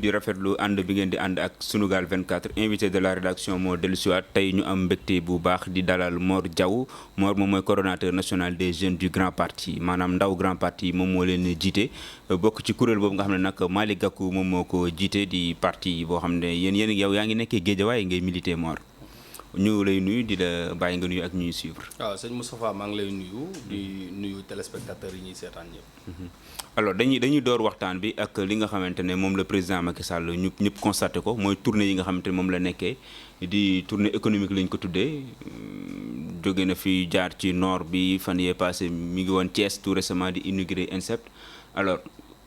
di rafetlu ànd bi ngeen di ànd ak Sunugal 24 invité de la rédaction moo dellusiwaat tey ñu am mbégte bu baax di dalal Mor Diaw Mor moom mooy coordonnateur national des jeunes du Grand Parti maanaam ndaw Grand Parti moom moo leen jiite bokk ci kuréel boobu nga xam ne nag Malick Gakou moom moo ko jiite di parti boo xam ne yéen yow yaa ngi nekkee Guédiawaye ngay militer Mor ñu lay nuyu di la bàyyi nga nuyu ak ñuy suivre. waaw sëñ Moustapha maa ngi lay nuyu di nuyu téléspectateurs yi ñuy seetaan ñëpp. alors dañuy door waxtaan bi ak li nga xamante ne moom le président Macky Sall ñëpp constaté ko mooy tournée yi nga xamante ne moom la nekkee di tournée économique lañ ko tuddee jóge na fi jaar ci nord bi fan yee passé mi ngi woon Thiès tout récemment di inauguré INSEP alors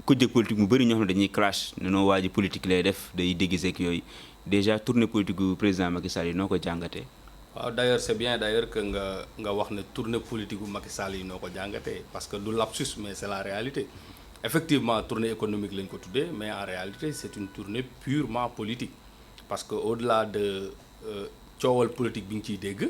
ku jëkk politique mu bëri ñoo xam ne dañuy clash ne noo waa ji politique lay def day déguisé ak yooyu déjà tournée politique gu président Macky Sall yi noo ko jàngatee. waaw d'ailleurs c'est bien d'ailleurs que nga wax ne tournée politique gu Macky Sall yi noo ko jàngatee parce que du lapsus mais c'est la réalité effectivement tournée économique lañ ko tuddee mais en réalité c'est une tournée purement politique parce que au-delà de coowal politique bi nga ciy dégg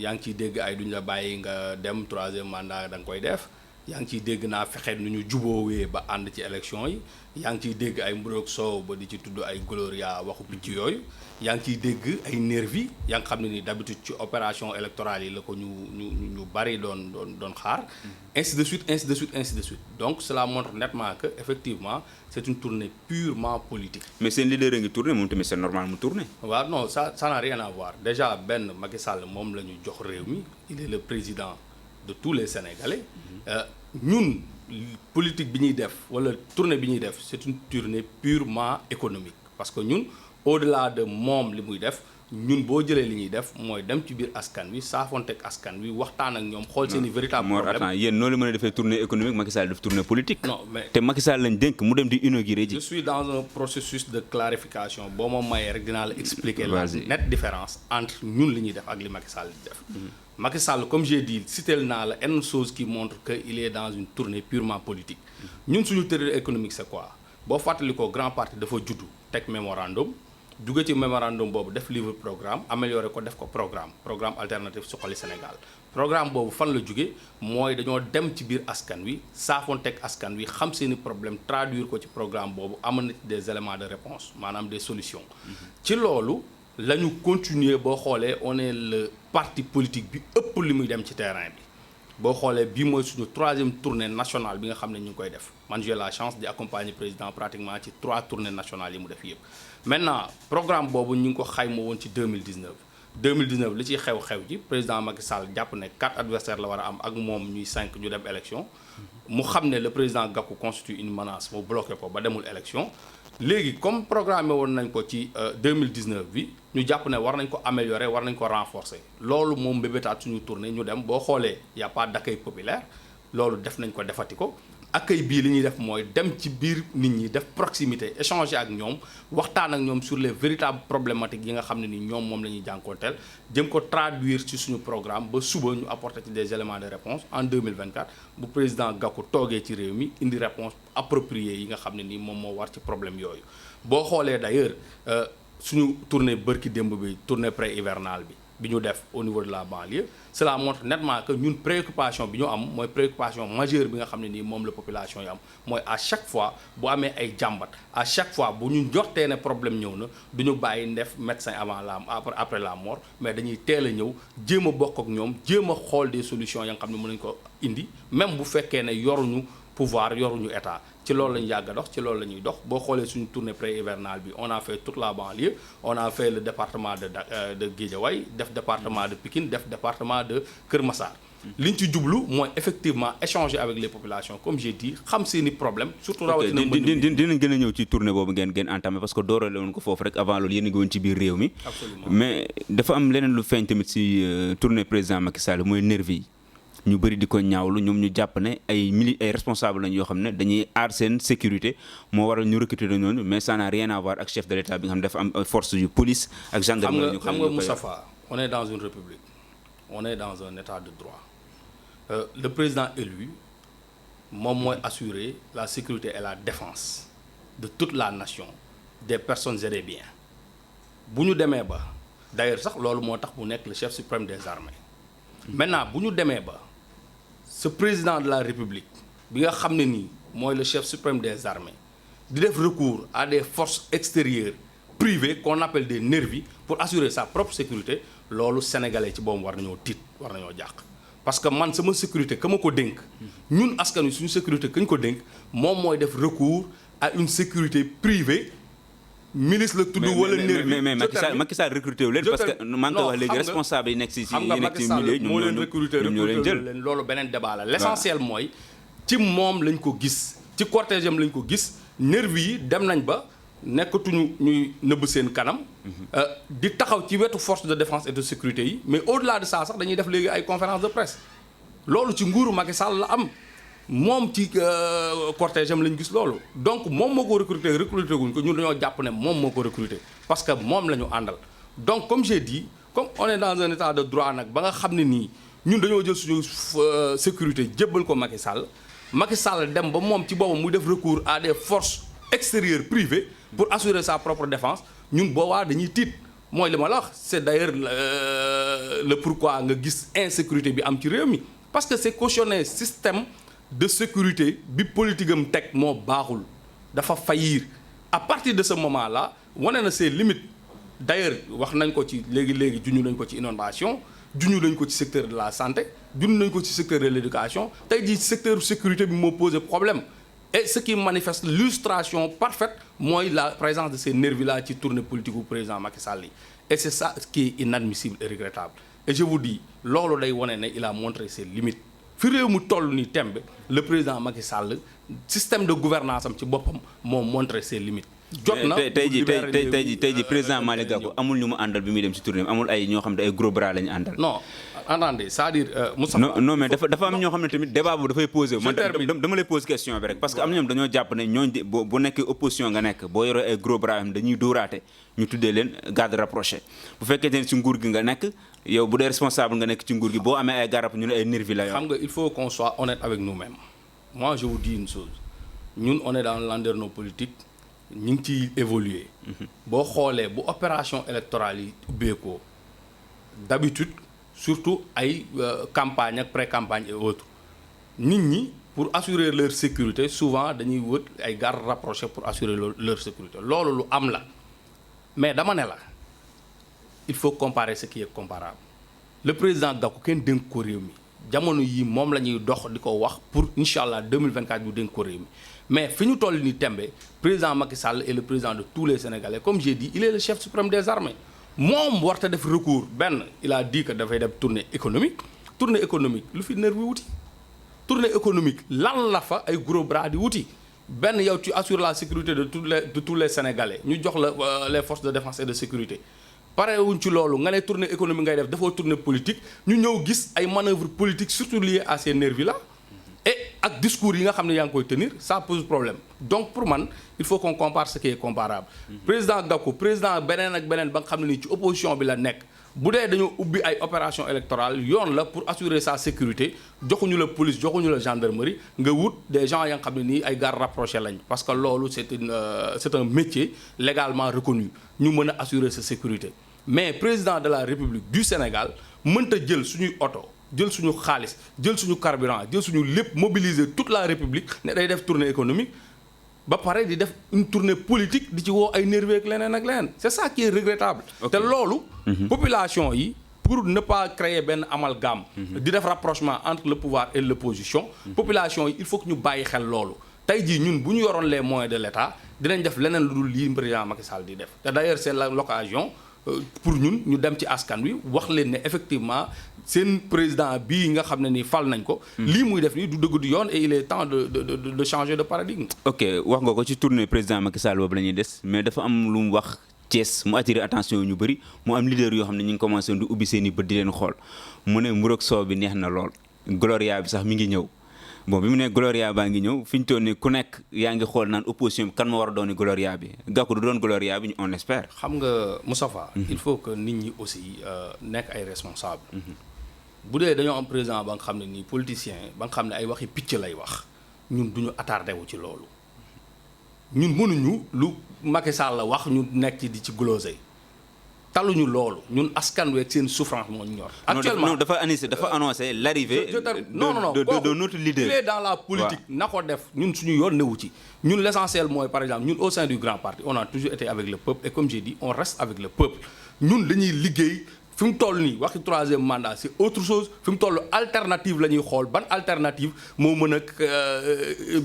yaa ngi ciy dégg ay duñ la bàyyi nga dem troisième mandat da nga koy def yaa ngi ciy dégg naa fexe nu ñu juboowee ba ànd ci élection yi yaa ngi ciy dégg ay mburoog soow ba di ci tudd ay gloria waxu picc yooyu yaa ngi ciy dégg ay nervi yaa ngi xam ne ni d'habitude ci opération électorale yi la ko ñu bari doon xaar ainsi de suite ainsi de suite ainsi de suite donc cela montre nettement que effectivement c'est une tournée purement politique. mais seen leader a ngi tourné moom tamit c'est normal mu tourné. waaw non ça n'a rien à voir déjà benn Macky Sall moom la ñu jox réew mi il est le président de tous les Sénégalais. ñun politique bi ñuy def wala tournée bi ñuy def c'est une tournée purement économique parce que ñun au-delà de moom li muy def ñun boo jëlee li ñuy def mooy dem ci biir askan wi saafonteeg askan wi waxtaan ak ñoom xool seen i véritable problème. attends yéen noonu la mën a defee tournée économique Macky Sall def tournée politique. non mais te Macky Sall lañ dénk mu dem di inaugurer ji. je suis dans un processus de clarification boo ma mayee rek dinaa la expliquer la nette différence entre ñun li ñuy def ak li Macky Sall di def. Macky Sall comme j'ai dit citeel naa la une chose qui montre que il est dans une tournée purement politique ñun suñu tournée économique c'est quoi boo fàttali ko grand parti dafa juddu teg mémorandum jóge ci mémorandum boobu def livre programme amélioré ko def ko programme alternatif Suxali Sénégal programme boobu fan la jóge mooy dañoo dem ci biir askan wi saafoon teg askan wi xam seeni problème traduire ko ci programme boobu amoon na ci des éléments de réponse maanaam des solutions ci loolu la ñu continuer boo xoolee on est le parti politique bi ëpp li muy dem ci terrain bi boo xoolee bii mooy suñu troisième tournée nationale bi nga xam ne ñu ngi koy def man j'ai la chance di accompagner président pratiquement ci 3 tournées nationales yi mu def yëpp maintenant programme boobu ñu ngi ko xayma woon ci 2019 li ciy xew ji président Macky Sall jàpp ne 4 adversaires la war a am ak moom ñuy 5 ñu dem élection mu xam ne le président Gakou constitue une menace mu bloqué ko ba demul élection léegi comme programmé woon nañ ko ci 2019 bi ñu jàpp ne war nañ ko améliorer war nañ ko renforcer loolu moom mbébétaat suñu tournée ñu dem boo xoolee y a pas d'accueil populaire loolu def nañ ko defati ko accueil bii li ñuy def mooy dem ci biir nit ñi def proximité échanger ak ñoom waxtaan ak ñoom sur les véritables problématiques yi nga xam ne ni ñoom moom la ñuy jànkoonteel jëm ko traduire ci suñu programme ba suba ñu apporter ci des éléments de réponse en 2024 bu président Gakou toogee ci réew mi indi réponse appropriée yi nga xam ne ni moom moo war ci problème yooyu boo xoolee d'ailleurs suñu tournée bërki démb bi tournée pré-hivernale bi ñu def au niveau de la banlieue cela montre nettement que ñun préoccupation bi ñu am mooy préoccupation majeure bi nga xam ne nii moom la population yi am mooy à chaque fois bu amee ay jàmbat à chaque fois bu ñu njortee ne problème ñëw na du ñu bàyyi def médecin après la mort mais dañuy teel a ñëw jéem a bokk ak ñoom jéem a xool des solutions ya nga xam ne mën nañu ko indi même bu fekkee ne yoruñu pouvoir yoruñu état ci loolu la ñu yàgg a dox ci loolu la ñuy dox boo xoolee suñu tournée pré-hivernale bi on a fait toute la banlieue on a fait le département de Guédiawaye def département de Pikine def département de Kër Massar li ñu ci jublu mooy effectivement échanger avec les populations comme j'ai dit xam seeni problème surtout rawatina dinañ gën a ñëw ci tournée boobu ngeen entamé parce que doorale woon ko foofu rek avant loolu yéen a ngi woon ci biir réew mi mais dafa am leneen lu feeñ tamit ci tournée président Macky Sall mooy nervi yi ñu bëri di ko ñaawlu ñoom ñu jàpp ne ay responsable lañ yoo xam ne dañuy aar seen sécurité moo waral ñu recruter noonu mais ça n'a rien à voir ak chef de l'État bi nga xam ne dafa am force yu police ak gendarmerie. xam nga Moustapha on est dans une république on est dans un état de droit le président élu moom mooy assurer la sécurité et la défense de toute la nation des personnes et des biens bu ñu demee ba d'ailleurs sax loolu moo tax mu nekk le chef suprême des armées maintenant bu ñu demee ba ce président de la république bi nga xam ne nii mooy le chef suprême des armées di def recours à des forces extérieures privées qu'on appelle des nervis pour assurer sa propre sécurité loolu sénégalais ci boobu war nañoo tiit war nañoo jàq parce que man sama sécurité ka ma ko dénk ñun askan wi suñu sécurité ka ñu ko dénk moom mooy def recours à une sécurité privée ministre la tudd wala nervi mais Macky Sall recruté wu leen parce que maa ngi koy wax léegi responsable yi nekk ci milieu moo leen recruté leen loolu beneen débat la l'essentiel mooy ci moom lañ ko gis ci cortège am lañ ko gis nervi yi dem nañ ba nekkatuñu ñuy nëbb seen kanam di taxaw ci wetu force de défense et de sécurité yi mais au-delà de ça sax dañuy def léegi ay conférence de presse loolu ci nguuru Macky Sall la am moom ci cortège am lañ gis loolu donc moom moo ko recruter guñ ko ñun dañoo jàpp ne moom moo ko recruter parce que moom la ñu àndal donc comme j'ai dit comme on est dans un état de droit nag ba nga xam ne nii ñun dañoo jël suñu sécurité jébbal ko Macky Sall dem ba moom ci boppam muy def recours à des forces extérieures privées pour assurer sa propre défense ñun boobaa dañuy tiit mooy li ma la wax c'est d'ailleurs le pourquoi nga gis insécurité bi am ci réew mi parce que c'est cautionné système de sécurité bi politique am teg moo baaxul dafa faillir à partir de ce moment là wane na ses limites d'ailleurs wax nañ ko ci léegi juñu nañ ko ci inondation juñu nañ ko ci secteur de la santé juñu nañ ko ci secteur de l'éducation tey jii secteur sécurité bi moo posé problème et ce qui manifeste l'illustration parfaite mooy la présence de ces nervis là ci tournée politique bu président Macky Sall yi et c'est ça qui est inadmissible et regrettable et je vous dis loolu day wane ne il a montré ses limites fi réew mu toll ni tembe le président Macky Sall système de gouvernance am ci boppam moo montré ses limites jot na tey jii président Malick Gakou amul ñu mu àndal bi muy dem ci tournée amul ay ñoo xam ne ay gros bras la ñu àndal. non attendez c'est-à-dire Moustapha non mais dafa am ñoo xam ne tammis débat boobu dafay posé man dama lay pose question bi rek parce que am na ñoom dañoo jàpp ne ñooñu bu nekkee opposition nga nekk boo yoree ay gros bras am dañuy dóoraate ñu tuddee leen garde rapproché bu fekkee ne ci nguur gi nga nekk yow bu dee responsable nga nekk ci nguur gi boo amee ay garab ñu ne ay nervi la yow. xam nga il faut qu'on soit honnête avec nous-mêmes moi je vous dis une chose ñun on est dans le landerneau politique ñu ngi ciy évoluer boo xoolee bu opération électorale yi ubbeekoo d'habitude surtout ay campagne ak pré-campagne et autres nit ñi pour assurer leur sécurité souvent dañuy wët ay gardes rapprochés pour assurer leur sécurité loolu lu am la mais dama ne la il faut comparer ce qui est comparable le président Gakou kenn dénk ko réew mi jamono yi moom la ñuy dox di ko wax pour incha allah 2024 ñu dénk ko réew mi mais fi ñu toll ni tembe président Macky Sall est le président de tous les Sénégalais comme j'ai dit il est le chef suprême des armées moom warta def recours benn il a dit que dafay def tournée économique lu fi nervi wuti tournée économique lan la fa ay gros bras di wuti benn yow tu assures la sécurité de tous les Sénégalais ñu jox la les forces de défense et de sécurité parewuñ ci loolu nga ne tournée économique ngay def dafoo tournée politique ñu ñëw gis ay manœuvres politiques surtout liées à ces nervis là et ak discours yi nga xam ne yaa ngi koy tenir ça pose problème donc pour man il faut qu'on compare ce qui est comparable président Gakou président beneen ak beneen ba nga xam ne nii ci opposition bi la nekk bu dee dañoo ubbi ay opération électorale yoon la pour assurer sa sécurité joxuñu la police joxuñu la gendarmerie nga wut des gens ya nga xam ne nii ay gardes rapprochés lañ parce que loolu c'est un métier légalement reconnu ñu mën a assurer sa sécurité mais président de la République du Sénégal mënta jël suñuy oto jël suñu xaalis jël suñu carburant jël suñu lépp mobiliser toute la République ne day def tournée économique ba pare di def une tournée politique di ci woo ay nervis ak leneen ak leneen c'est ça qui est regrettable te loolu population yi pour ne pas créer benn amalgame di def rapprochement entre le pouvoir et l'opposition population yi il faut que ñu bàyyi xel loolu tey jii ñun bu ñu yoroon les moyens de l'État dinañ def leneen lu dul lii président Macky Sall di def te d'ailleurs c'est l'occasion pour ñun ñu dem ci askan wi wax leen ne effectivement seen président bii nga xam ne ni fal nañ ko lii muy def nii du dëgg du yoon et il est temps de changer de paradigme. ok wax nga ko ci tournée président Macky Sall boobu la ñuy des mais dafa am lu mu wax Thiès mu attiré attention ñu bëri mu am leader yoo xam ne ñu ngi commencé di ubbi seen i bët di leen xool mu ne mburoog soow bi neex na lool Gloria bi sax mi ngi ñëw bon bi mu ne Gloria baa ngi ñëw fi ñu toll nii ku nekk yaa ngi xool naan opposition bi kan ma war a doon Gloria bi Gakou du doon Gloria bi on espère. xam nga Moustapha il faut que nit ñi aussi nekk ay responsables. bu dee dañoo am président ba nga xam ne nii politicien ba nga xam ne ay waxi picc lay wax ñun duñu attardé wu ci loolu ñun mënuñu lu Macky Sall la wax ñu nekk ci di ci glosé taluñu loolu ñun askan wi ak seen souffrance moo ñu ñor. actuellement non dafa annoncé l'arrivée de notre leader. il est dans la politique na ko def ñun suñu yoon newu ci ñun l'essentiel mooy par exemple ñun au sein du grand parti on a toujours été avec le peuple et comme j'ai dit on reste avec le peuple ñun dañuy liggéey. fi mu toll nii waxi troisième mandat c'est autre chose fi mu toll alternative la ñuy xool ban alternative moo mën a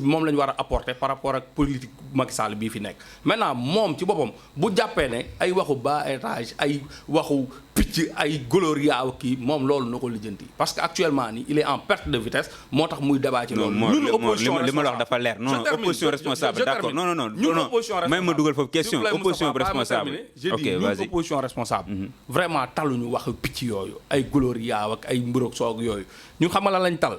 moom la ñu war a apporter par rapport ak politique Macky Sall bii fi nekk. maintenant moom ci boppam bu jàppee ne ay waxu bas étage ay waxu picc ay gloria kii moom loolu na ko lijjanti parce que actuellement nii il est en perte de vitesse moo tax muy débat ci loolu. ñun opposition li ma la wax dafa leer non opposition responsable d'accord non ñun opposition responsable may ma dugal foofu question opposition responsable. ok vas-y ñun opposition responsable. vraiment taluñu wax picc yooyu ay gloria ak ay mburoog soog yooyu ñun xam nga lan lañ tal.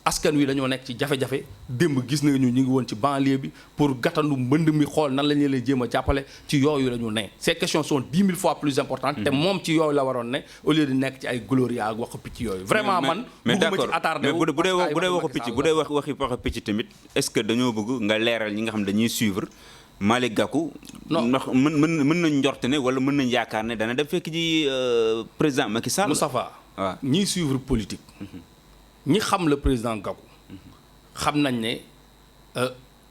askan wi dañoo nekk ci jafe-jafe démb gis nañu ñu ngi woon ci banlieue bi pour gàttandu mbënd mi xool nan la ñu leen jéem a jàppale ci yooyu la ñu ne. ces questions sont 10 000 fois plus importantes. te moom ci yooyu la waroon ne au lieu de nekk ci ay gloria ak waxu picc yooyu. vraiment man bëgguma ci attardé wu. mais bu dee waxu picc bu dee waxu picc tamit est-ce que dañoo bëgg nga leeral ñi nga xam dañuy suivre Malick Gakou. non ndax mën nañ njort ne wala mën nañ yaakaar ne dana dem fekk ji président Macky Sall. Moustapha waaw ñiy suivre politique. ñi xam le président Gakou xam nañ ne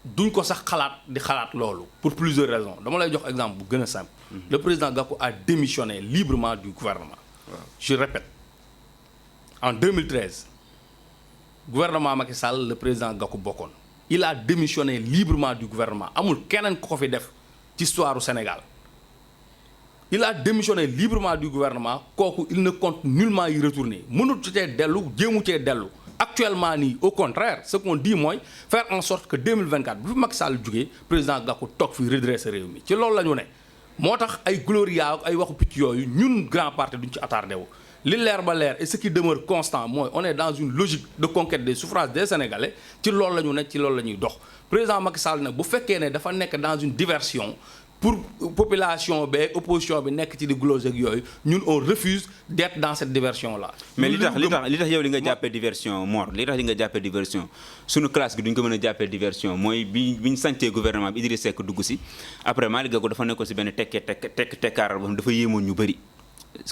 duñ ko sax xalaat di xalaat loolu pour plusieurs raisons dama lay jox exemple bu gën a simple. Le président Gakou a démissionné librement du gouvernement. Je répète en 2013 gouvernement Macky Sall le président Gakou bokkoon. Il a démissionné librement du gouvernement amul keneen ku ko fi def ci histoire du Sénégal. Il a démissionné librement du gouvernement kooku il ne compte nullement y retourner mënut cee dellu jéemu cee dellu actuellement nii au contraire ce qu'on dit mooy faire en sorte que 2024 bu fi Macky Sall jugee président Gakou toog fi redresser réew mi ci loolu la ñu ne moo tax ay gloria ak ay waxu picc yooyu ñun grand parti duñ ci attardé wu li leer ba leer et ce qui demeure constant mooy on est dans une logique de conquête des suffrages des Sénégalais ci loolu la ñu ne ci loolu la ñuy dox président Macky Sall nag bu fekkee ne dafa nekk dans une diversion pour population bi opposition bi nekk ci di glose ak yooyu ñun on refuse d'être dans cette diversion là. mais li tax yow li nga jàppee diversion Mor li tax li nga jàppee diversion suñu classe gi duñ ko mën a jàppee diversion mooy bi ñu santee gouvernement bi Idrissa Seck dugg si après Malick Gakou dafa nekkoon si benn tekkaaral boo xam dafa yéemoon ñu bëri.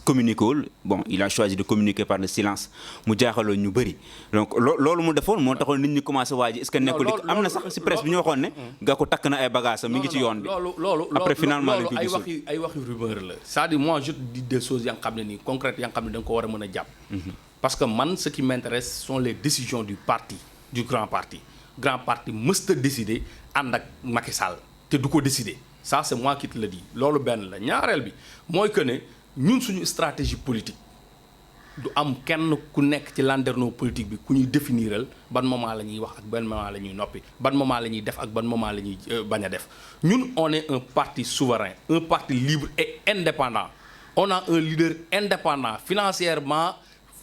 communiqué wul bon il a choisi de communiquer par le silence mu jaaxaloon ñu bëri donc loolu mu defoon moo taxoon nit ñi commencé waaji est-ce que nekkul am na sax si presse bi ñu waxoon ne Gakou takk na ay bagages mi ngi ci yoon bi après finalement lañ ko gisul ay waxi rumeur la c'est-à-dire moi je dis des choses ya nga xam ne nii concrètes ya nga xam ne da nga ko war a mën a jàpp parce que man ce qui m'intéresse sont les décisions du parti du grand parti mësta décider ànd ak Macky Sall te du ko décider ça c'est moi qui te le dis loolu benn la ñaareel bi mooy que ne ñun suñu stratégie politique du am kenn ku nekk ci landerneau politique bi ku ñuy définiral ban moment la ñuy wax ak ban moment la ñuy noppi ban moment la ñuy def ak ban moment la ñuy bañ a def ñun on est un parti souverain un parti libre et indépendant on a un leader indépendant financièrement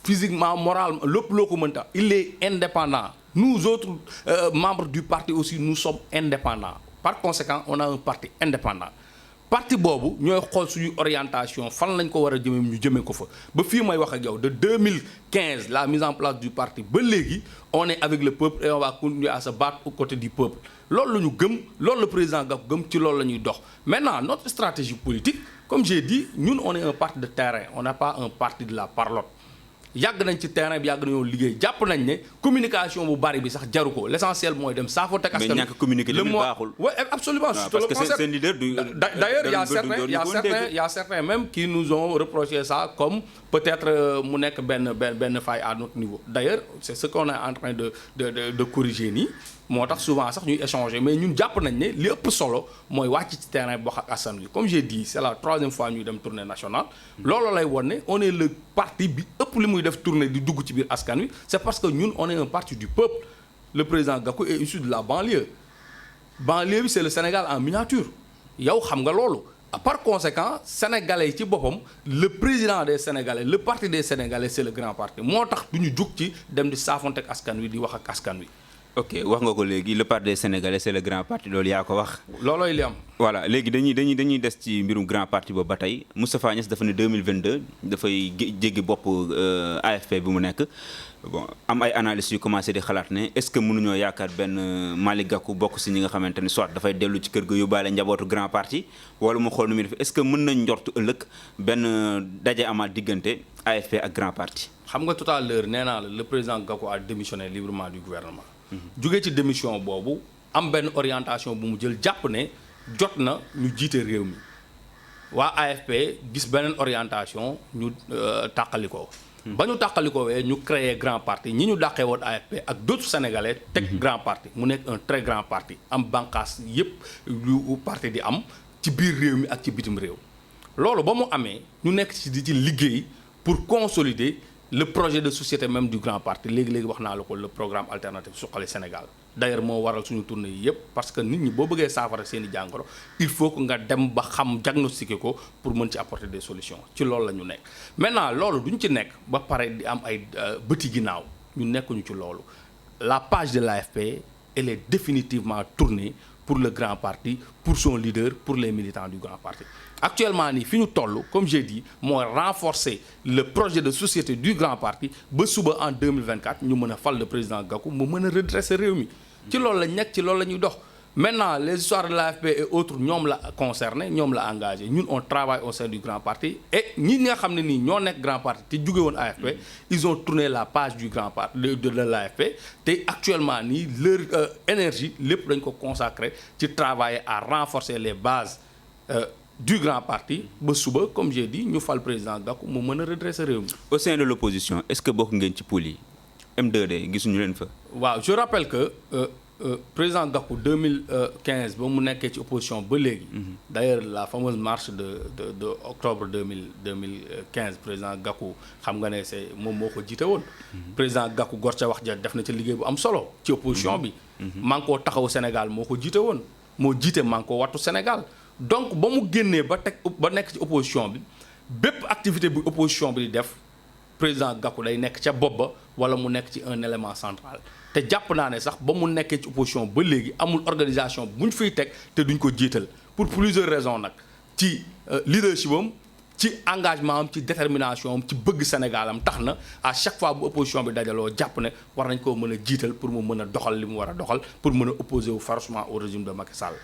physiquement moralement lépp loo ko mënta il est indépendant nous autres membres du parti aussi nous sommes indépendants par conséquent on a un parti indépendant parti boobu ñooy xool suñu orientation fan lañ ko war a jëmee ñu jëmee ko fa ba fii may wax ak yow de 2015 la mise en place du parti ba léegi on est avec le peuple et on va continuer à se battre aux côtés du peuple loolu la ñu gëm loolu le président Gakou gëm ci loolu la ñuy dox maintenant notre stratégie politique comme j'ai dit ñun on est un parti de terrain on n'est pas un parti de la parlotte yàgg nañ ci terrain bi yàgg nañoo liggéey jàpp nañ ne communication bu bari bi sax jaru ko l'essentiel mooy dem saafo teg askan mais ñàkk communiquer le baaxul. Oui absolument parce que c'est leader du d'ailleurs il y a certains même qui nous ont reproché ça comme peut-être mu nekk benn faille à notre niveau d'ailleurs c'est ce qu'on est en train de corriger nii moo tax souvent sax ñuy échanger mais ñun jàpp nañ ne li ëpp solo mooy wàcc ci terrain bi wax ak askan wi comme j'ai dit c'est la 3e fois ñuy dem tournée nationale loolu lay won ne on est le parti bi ëpp li muy def tournée di dugg ci biir askan wi c'est parce que ñun on est un parti du peuple le président Gakou est issu de la banlieue bi c'est le Sénégal en miniature yow xam nga loolu par conséquent sénégalais yi ci boppam le président des sénégalais le parti des sénégalais c'est le grand parti moo tax du ñu jug ci dem di saafonte ak askan wi di wax ak askan wi ok wax nga ko léegi le parti des Sénégalais c'est le grand parti loolu yaa ko wax. loolooy li am. voilà léegi dañuy des ci mbirum grand parti boobu ba tey Moustapha Niasse dafa ne 2022 dafay jéggi bopp AFP bi mu nekk bon am ay analystes yu commencé di xalaat ne est-ce que mënuñoo yaakaar benn Malick Gakou bokk si ñi nga xamante ne soit dafay dellu ci kër ga yóbbaale njabootu grand parti wala mu xool nu muy def est-ce que mën nañ njortu ëllëg benn daje amaat diggante AFP ak grand parti. xam nga tout à l'heure nee naa la le président Gakou a démissionné librement du gouvernement. jóge ci démission boobu am benn orientation bu mu jël jàpp ne jot na ñu jiite réew mi waa AFP gis beneen orientation ñu tàqalikoo ba ñu tàqalikoowee ñu créer grand parti ñi ñu dàqee woon AFP ak d'autres sénégalais teg grand parti mu nekk un très grand parti am bànqaas yépp lu parti di am ci biir réew mi ak ci bitim réew loolu ba mu amee ñu nekk ci di ci liggéey pour consolider le projet de société même du grand parti léegi-léegi wax naa la ko le programme alternatif Suxali Sénégal d'ailleurs moo waral suñu tournée yi yëpp parce que nit ñi boo bëggee saafara seen i jàngoro il faut que nga dem ba xam diagnostiquer ko pour mën ci apporter des solutions ci loolu la ñu nekk maintenant loolu duñ ci nekk ba pare di am ay bëti ginnaaw ñu nekkuñu ci loolu la page de l'AFP elle est définitivement tournée pour le grand parti pour son leader pour les militants du grand parti actuellement nii fi ñu toll comme j'ai dit mooy renforcer le projet de société du grand parti ba suba en 2024 ñu mën a fal le président Gakou mu mën a redresser réew mi ci loolu lañ nekk ci loolu la ñuy dox maintenant les histoires de l'AFP et autres ñoom la concerné ñoom la engagé ñun on travaille au sein du grand parti et ñi nga xam ne nii ñoo nekk grand parti te jóge woon AFP ils ont tourné la page du grand parti de l'AFP te actuellement nii leur énergie lépp dañ ko consacré ci travailler à renforcer les bases du grand parti ba suba comme j'ai dit ñu fal président Gakou mu mën a redresser réew mi. Au sein de l'opposition est-ce que bokk ngeen ci pool yi M2D gisuñu leen fa. waaw je rappelle que président Gakou 2015 ba mu nekkee ci opposition ba léegi. d'ailleurs la fameuse marche de octobre 2015 président Gakou xam nga ne c'est moom moo ko jiite woon. président Gakou gor ca wax ja def na ci liggéey bu am solo. ci opposition bi. Manko Taxawu Sénégal moo ko jiite woon moo jiite Manko Wattu Sénégal. donc ba mu génnee ba nekk ci opposition bi bépp activité bu opposition bi di def président Gakou day nekk ca bopp ba wala mu nekk ci un élément central te jàpp naa ne sax ba mu nekkee ci opposition ba léegi amul organisation bu ñu fiy teg te duñ ko jiital pour plusieurs raisons nag ci leadership am ci engagement am ci détermination am ci bëgg Sénégal am tax na à chaque fois bu opposition bi dajaloo jàpp ne war nañ koo mën a jiital pour mu mën a doxal li mu war a doxal pour mën a opposer wu farouchement au régime de Macky Sall.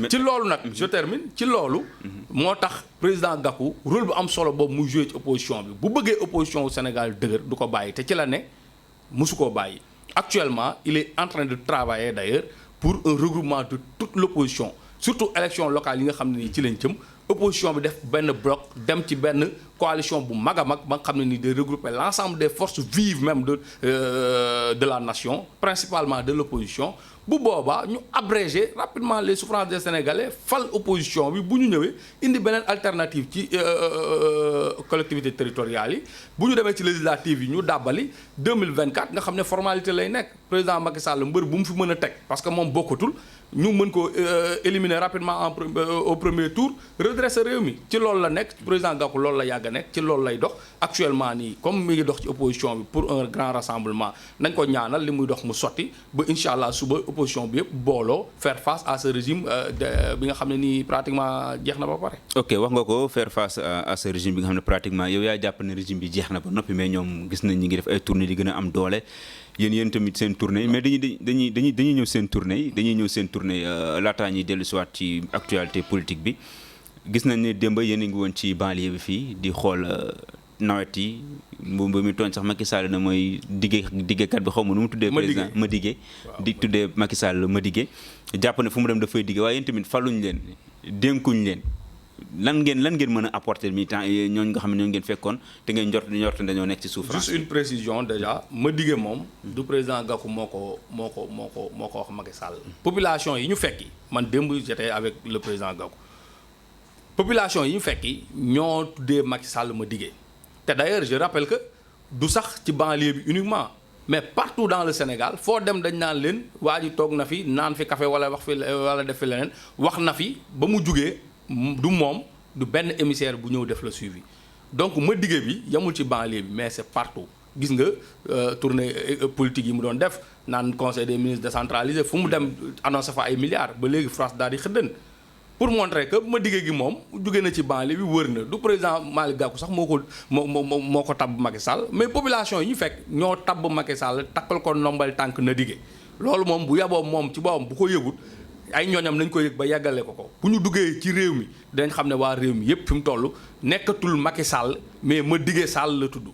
ci loolu nag je termine ci loolu moo tax président Gakou rôle bu am solo boobu muy joué ci opposition bi bu bëggee opposition au Sénégal dëgër du ko bàyyi te ci la ne mosu koo bàyyi actuellement il est en train de travailler d'ailleurs pour un regroupement de toute l'opposition surtout élection locale yi nga xam ne nii ci lañ jëm opposition bi def benn bloc dem ci benn coalition bu mag a mag ba nga xam ne nii de regrouper l'ensemble des forces vives même de la nation principalement de l'opposition bu boobaa ñu abréger rapidement les souffrances des Sénégalais fal opposition bi bu ñu ñëwee indi beneen alternative ci collectivités territoriales yi bu ñu demee ci législatives yi ñu dàbbali 2024 nga xam ne formalité lay nekk président Macky Sall mbër bu mu fi mën a teg parce que moom bokkatul ñu mën ko éliminer rapidement au premier tour redresser réew mi ci loolu la nekk président Gakou loolu la yàgg a nekk ci loolu lay dox actuellement nii comme mi ngi dox ci opposition bi pour un grand rassemblement nañ ko ñaanal li muy dox mu sotti ba incha allah suba opposition bi yëpp booloo faire face à ce régime bi nga xam ne nii pratiquement jeex na ba pare. ok wax nga ko faire face à ce régime bi nga xam ne pratiquement yow yaa jàpp ne régime bi jeex na ba noppi mais ñoom gis nañ ñi ngi def ay tournées di gën a am doole yéen tamit seen tournée mais dañuy ñëw seen tournée laataa ñuy dellu si waat ci actualité politique bi gis nañ ne démb yéen a ngi woon ci banlieue bi fii di xool nawet yi ba muy tooñ sax Macky Sall na mooy diggekat bi xaw ma nu mu tuddee président ma diggee di tuddee Macky Sall ma diggee jàpp ne fu mu dem dafay diggee waaye yéen tamit faluñ leen dénkuñ leen lan ngeen mën a apporter militant ñooñu nga xam ne ñooñu ngeen fekkoon te ngeen njort dañoo nekk ci souffrance. juste une précision déjà ma diggee moom du président Gakou moo ko wax Macky Sall. population yi ñu fekki man démb j'étais avec le président Gakou population yi ñu fekki ñoo tuddee Macky Sall ma diggee te d'ailleurs je rappelle que du sax ci banlieue bi uniquement mais partout dans le Sénégal foo dem dañ naan leen waa ji toog na fi naan fi café wala wax fi wala def fi leneen wax na fi ba mu jugee du moom du benn émissaire bu ñëw def le suivi donc ma diggee bi yamul ci banlieue bi mais c'est partout gis nga tournée politique yi mu doon def naan conseil des ministres décentralisé fu mu dem annoncé fa ay milliards ba léegi France daal di xëddën pour montrer que ma diggee gi moom jóge na ci banlieue bi wër na du président Malick Gakou sax moo ko tabb Macky Sall mais population yi ñu fekk ñoo tabb Macky Sall takkal ko nombal tànk na diggee loolu moom bu yaboo moom ci boppam bu ko yëgut ay ñooñam nañ ko yëg ba yàggale ko bu ñu duggee ci réew mi dinañ xam ne waa réew mi yépp fi mu toll nekkatul Macky Sall mais ma diggee Sall la tudd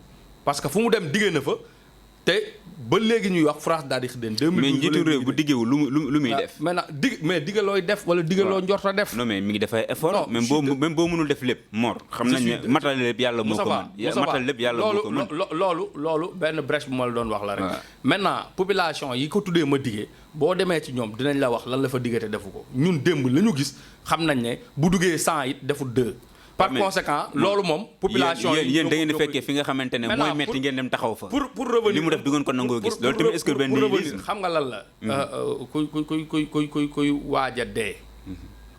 parce que fu mu dem diggee na fa te ba léegi ñuy wax France daal di xëddeen 2012 mais njiitu réew bu diggewul lu muy def. maintenant mais digge looy def wala digge loo njorta def. non mais mi ngi def ay effort. même boo mënul def lépp Mor. xam nañ ne matal lépp yàlla moo ko mën. matal lépp yàlla moo ko mën loolu benn brèche bu ma la doon wax la rek. maintenant population yi ko tuddee ma diggee boo demee ci ñoom dinañ la wax lan la fa diggee te defu ko ñun démb la ñu gis xam nañ ne bu duggee 100 it deful 2. par conséquent loolu moom population yi yéen da ngeen di fekkee fi nga xamante ne mooy metti ngeen dem taxaw fa pour revenir li mu def du ngeen ko nangoo gis loolu tamit est-ce que benn nihilisme xam nga lan la kuy waaj a dee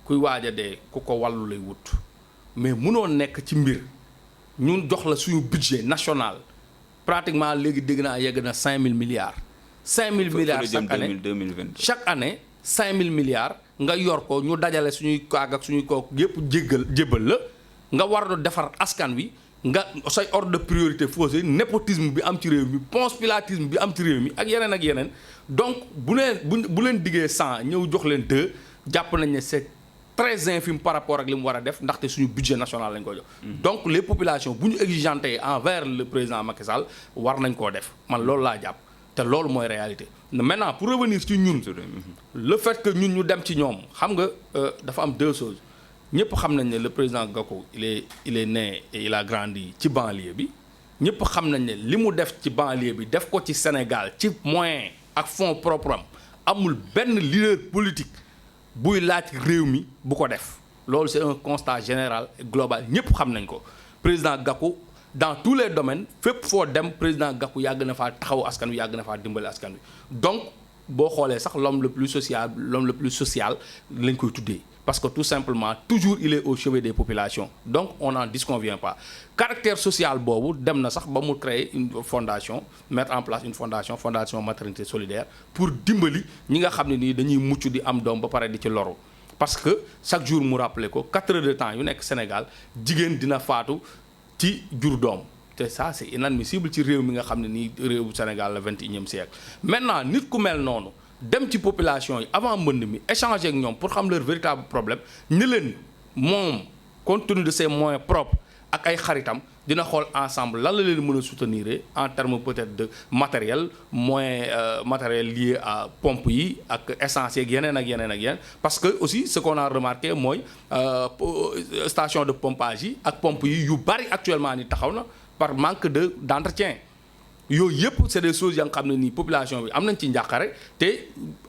kuy waaj a dee ku ko wàllu lay wut mais munoo nekk ci mbir ñun jox la suñu budget national pratiquement léegi dégg naa yegg na 5000 milliards 5000 milliards chaque année 5000 milliards nga yor ko ñu dajale suñuy kaag ak suñuy kook yépp jébbal la nga war a defar askan wi nga say ordre de priorité faussé népotisme bi am ci réew mi conspiratisme bi am ci réew mi ak yeneen donc bu leen diggee 100 ñëw jox leen 2 jàpp nañ ne c'est très infime par rapport ak li mu war a def ndaxte suñu budget national lañ ko jox. donc les populations bu ñu exigeanté envers le président Macky Sall war nañ koo def man loolu laa jàpp te loolu mooy réalité maintenant pour revenir ci ñun le fait que ñun ñu dem ci ñoom xam nga dafa am 2 choses. ñëpp xam nañ ne le président Gakou il est né et il a grandi ci banlieue bi ñëpp xam nañ ne li mu def ci banlieue bi def ko ci Sénégal ci moyen ak fonds propre am amul benn leader politique buy laaj réew mi bu ko def loolu c'est un constat général et global ñëpp xam nañ ko président Gakou dans tous les domaines fépp foo dem président Gakou yàgg na faa taxaw askan wi yàgg na faa dimbali askan wi donc boo xoolee sax l'homme le plus social lañ koy tuddee parce que tout simplement toujours il est au chevet des populations donc on n'en disconvient pas caractère social boobu dem na sax ba mu créer une fondation mettre en place une fondation maternité solidaire pour dimbali ñi nga xam ne nii dañuy mucc di am doom ba pare di ci loru parce que chaque jour mu rappelé ko 4 heures de temps yu nekk Sénégal jigéen dina faatu ci jur doom te ça c'est inadmissible ci réew mi nga xam ne nii réewu Sénégal le 21e siècle maintenant nit ku mel noonu dem ci population yi avant mbënd mi échanger ak ñoom pour xam leur véritable problème ni leen moom compte tenu de ses moyens propres ak ay xaritam dina xool ensemble lan la leen mën a soutenir en termes peut-être de matériel moyen matériel lié à pompe yi ak essence yeeg yeneen parce que aussi ce qu'on a remarqué mooy station de pompage yi ak pompe yi yu bari actuellement ni taxaw na par manque d'entretien yooyu yëpp c'est des choses ya nga xam ne nii population bi am nañ ci njàqare te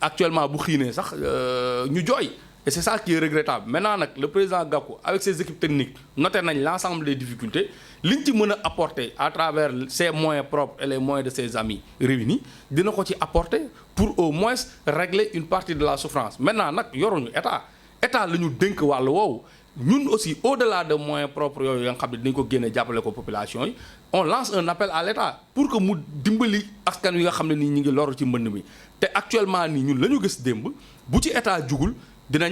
actuellement bu xiinee sax ñu jooy et c'est ça qui est regrettable maintenant nag le président Gakou avec ses équipes techniques noté nañ l'ensemble des difficultés liñ ci mën a apporter à travers ses moyens propres et les moyens de ses amis réunis dina ko ci apporter pour au moins régler une partie de la souffrance maintenant nag yoruñu état la ñu dénk wàllu woowu ñun aussi au-delà de moyens propres yooyu nga xam ne dañ ko génne jàppale ko population yi on lance un appel à l'État pour que mu dimbali askan wi nga xam ne nii ñu ngi loru ci mbënd mi te actuellement nii ñun la ñu gis démb bu ci état jugul dina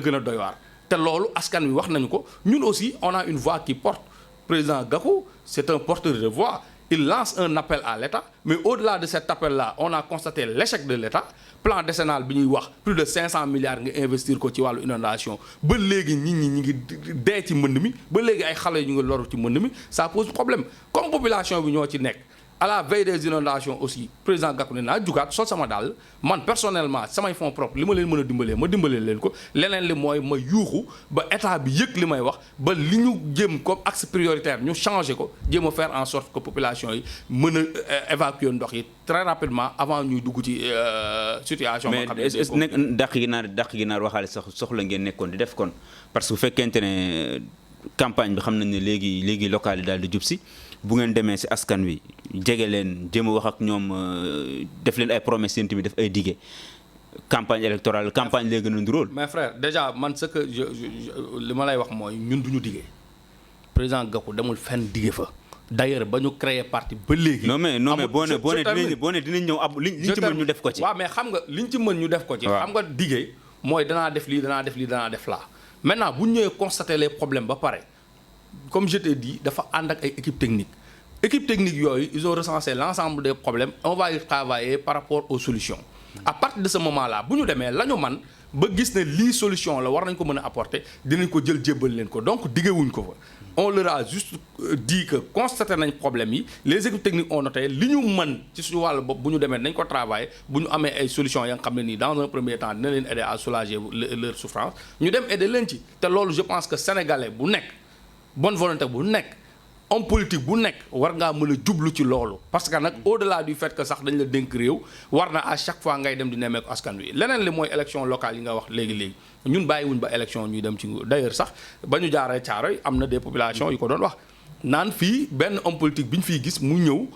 gën a doy waar te loolu askan wi wax nañu ko ñun aussi on a une voix qui porte président Gakou c'est un porteur de voix il lance un appel à l'État mais au-delà de cet appel-là on a constaté l'échec de l'État plan décennal bi ñuy wax plus de 500 milliards nga investir ko ci wàllu inondation ba léegi nit ñi ñu ngi dee ci mbënd mi ba léegi ay xale ñu ngi loru ci mbënd mi ça pose problème comme population bi ñoo ci nekk à la veille des inondations aussi président Gakou ne naa jugaat sol sama daal man personnellement samay fonds propres li ma leen mën a dimbalee ma dimbalee leen ko leneen li mooy ma yuuxu ba état bi yëg li may wax ba li ñu jëm comme axe prioritaire ñu changer ko jéem a faire en sorte que population yi mën a évacuer ndox yi très rapidement avant ñuy dugg ci situation. mais est-ce nekk dàq ginaar waxaale sax soxla ngeen nekkoon di def kon parce que bu fekkente ne campagne bi xam nañ ne léegi local yi daal di jub si. bu ngeen demee ci askan wi jege leen jéem a wax ak ñoom def leen ay promesses yéen tamit def ay dige campagne électorale campagne lay gën a nduróol. mais frère déjà man ce que li ma lay wax mooy ñun duñu dige président Gakou demul fenn dige fa d'ailleurs ba ñu créer parti ba léegi. non mais boo ne dinañ ñëw ab liñ ci mën ñu def ko ci. waaw mais xam nga liñ ci mën ñu def ko ci. xam nga diggee mooy danaa def lii danaa def laa. maintenant bu ñu ñëwee constater les problèmes ba pare comme je t'ai dit dafa ànd ak ay équipe technique yooyu ils ont recensé l'ensemble des problèmes on va y travailler par rapport aux solutions. à partir de ce moment là bu ñu demee la ñu man ba gis ne lii solution la war nañ ko mën a apporter dinañ ko jël jébbal leen ko donc diggewuñ ko fa. on leur a juste dit que constaté nañ problème yi les équipes techniques ont noté li ñu mën ci suñu wàllu bopp bu ñu demee nañ ko travailler bu ñu amee ay solutions ya nga xam ne nii dans un premier temps dina leen aider à soulager leur souffrance ñu dem aider leen ci. te loolu je pense que sénégalais bu nekk bonne volonté bu nekk homme politique bu nekk war ngaa mën a jublu ci loolu parce que nag au-delà du fait que sax dañ la dénk réew war na à chaque fois ngay dem di nemmeeku askan wi leneen li mooy élection locale yi nga wax léegi ñun bàyyiwuñ ba élection ñuy dem ci nguur d'ailleurs sax ba ñu jaaree Thiaroye am na des populations yu ko doon wax naan fii benn homme politique bi ñu fiy gis mu ñëw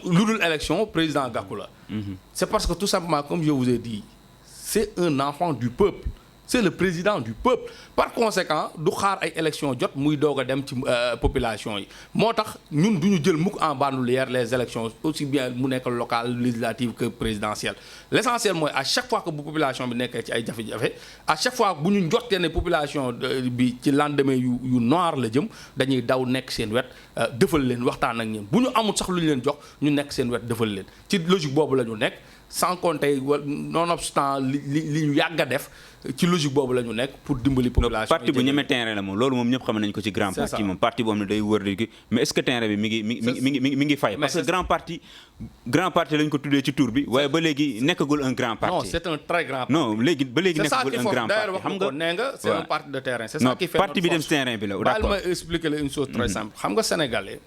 lu dul élection président Gakou la. C'est parce que tout simplement comme je vous ai dit c'est un enfant du peuple. C'est le président du peuple par conséquent du xaar ay élections jot muy doog a dem ci population yi moo tax ñun du ñu jël mukk en bandoulière les élections aussi bien mu nekk locale législative que présidentielle l'essentiel mooy à chaque fois que bu population bi nekkee ci ay jafe-jafe à chaque fois bu ñu njortee ne population bi ci lendemain yu noir la jëm dañuy daw nekk seen wet defal leen waxtaan ak ñoom bu ñu amul sax lu ñu leen jox ñu nekk seen wet defal leen ci logique boobu la ñu nekk sans compter nonobstant li ñu yàgg a def ci logique boobu la ñu nekk pour dimbali population. parti bu ñemee terrain la moom loolu moom ñëpp xam nañ ko ci grand parti moom parti boo xam ne day wër di mais est-ce que terrain bi mi ngi fay. parce que grand parti lañ ko tuddee ci tour bi waaye ba léegi nekkagul un grand parti. non c'est un très grand parti. non léegi ba léegi nekkagul un grand parti. xam nga nee nga c'est un parti de terrain. c'est ça qui fait parti bi dem terrain bi la d'accord. baal ma expliquer la une chose très simple. xam nga sénégalais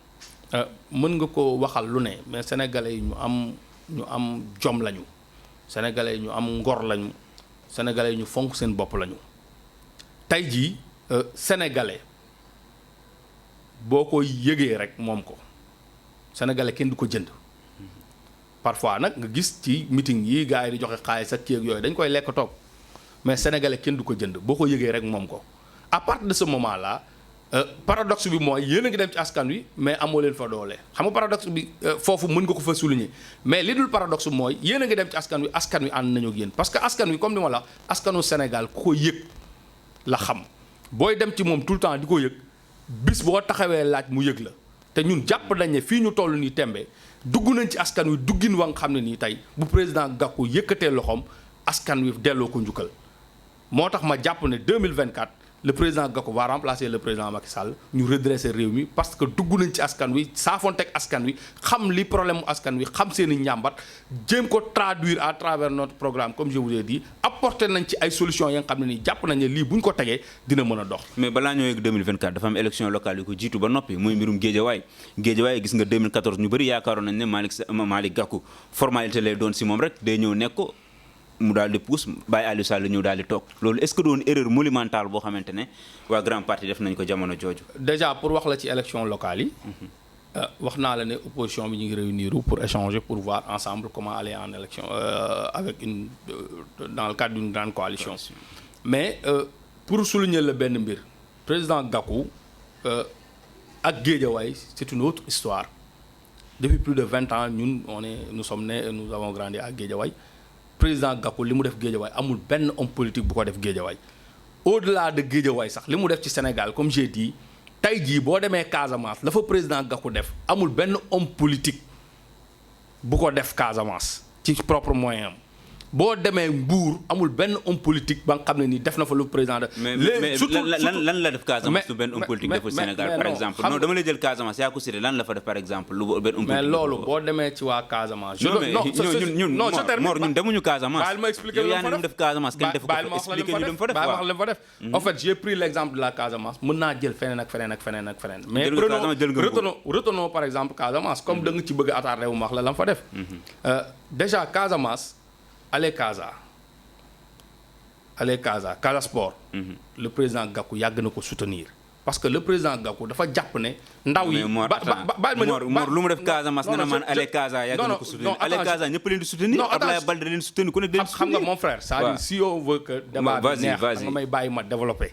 mën nga ko waxal lu ne mais sénégalais yi ñu am jom lañu sénégalais ñu am ngor lañu sénégalais ñu fonk seen bopp lañu tey jii sénégalais boo ko yëgee rek moom ko sénégalais kenn du ko jënd parfois nag nga gis ci meeting yi gars yi di joxe xaalis ak kii ak yooyu dañ koy lekk toog mais sénégalais kenn du ko jënd boo ko yëgee rek moom ko à partir de ce moment là paradoxe bi mooy yéen a ngi dem ci askan wi mais amoo leen fa doole xam nga paradoxe bi foofu mën nga ko fa souligner mais li dul paradoxe mooy yéen a ngi dem ci askan wi ànd nañu ak yéen parce que askan wi comme ni ma la askanu Sénégal ku ko yëg la xam booy dem ci moom tout le temps di ko yëg bis boo taxawee laaj mu yëg la te ñun jàpp nañ ne fii ñu toll nii tembe dugg nañ ci askan wi duggin wa nga xam ne nii tey bu président Gakou yëkkatee loxoom askan wi delloo ko njukkal moo tax ma jàpp ne 2024 le président Gakou va remplacer le président Macky Sall ñu redresser réew mi parce que dugg nañ ci askan wi saafonteeg askan wi xam li problème mu askan wi xam seen i njàmbat jéem ko traduire à travers notre programme comme je vous ai dit apporter nañ ci ay solutions ya nga xam ne nii jàpp nañ ne lii bu ñu ko tegee dina mën a dox. mais balaa ñoo yegg 2024 dafa am élection locale yu ko jiitu ba noppi muy mbirum Guédiawaye gis nga 2014 ñu bëri yaakaaroon nañ ne Malick Gakou formalité lay doon si moom rek day ñëw nekk ko mu daal di pousse bàyyi Aliou Sall ñëw daal di toog loolu est-ce que doon erreur monumentale boo xamante ne waa grand parti def nañ ko jamono jooju. déjà pour wax la ci élection locale yi. wax naa la ne opposition bi ñu ngi réunir pour échanger pour voir ensemble comment aller en élection dans le cadre d'une grande coalition. mais pour souligner la benn mbir président Gakou ak Guédiawaye c'est une autre histoire depuis plus de 20 ans nous sommes nés nous avons grandi à Guédiawaye. président Gakou li mu def Guédiawaye amul benn homme politique bu ko def Guédiawaye au-delà de Guédiawaye sax li mu def ci Sénégal comme j'ai dit tey jii boo demee Casamance la fa président Gakou def amul benn homme politique bu ko def Casamance ci propre moyen am boo demee Mbour amul benn homme politique ba nga xam ne nii def na fa lu président de. mais lan la def Casamance lu benn homme politique deful Sénégal par exemple. non dama lay jël Casamance yaa ko cité lan la fa def par exemple lu benn homme politique. mais loolu boo demee ci waa Casamance. ñun demuñu Casamance. baal ma expliquer yow yaa ne mu def Casamance kenn defu ko expliquer ñu dem fa def wax la fa def. en fait j'ai pris l'exemple de la Casamance mën naa jël feneen ak feneen ak feneen ak feneen. mais retenons par exemple Casamance comme da nga ci bëgg a attardé wu ma wax la fa def. déjà Casamance. Allez Casa Sport. Le président Gakou yàgg na ko soutenir parce que le président Gakou dafa jàpp ne ndaw yi. Mor lu mu def Casamance nga ne man Allez Casa yàgg na ko soutenir Allez Casa ñëpp leen di soutenir. Abdoulaye Baldé leen soutenir ku ne leen soutenir. xam nga mon frère c'est-à-dire si on veut que débat bi neex nga may bàyyi ma développer.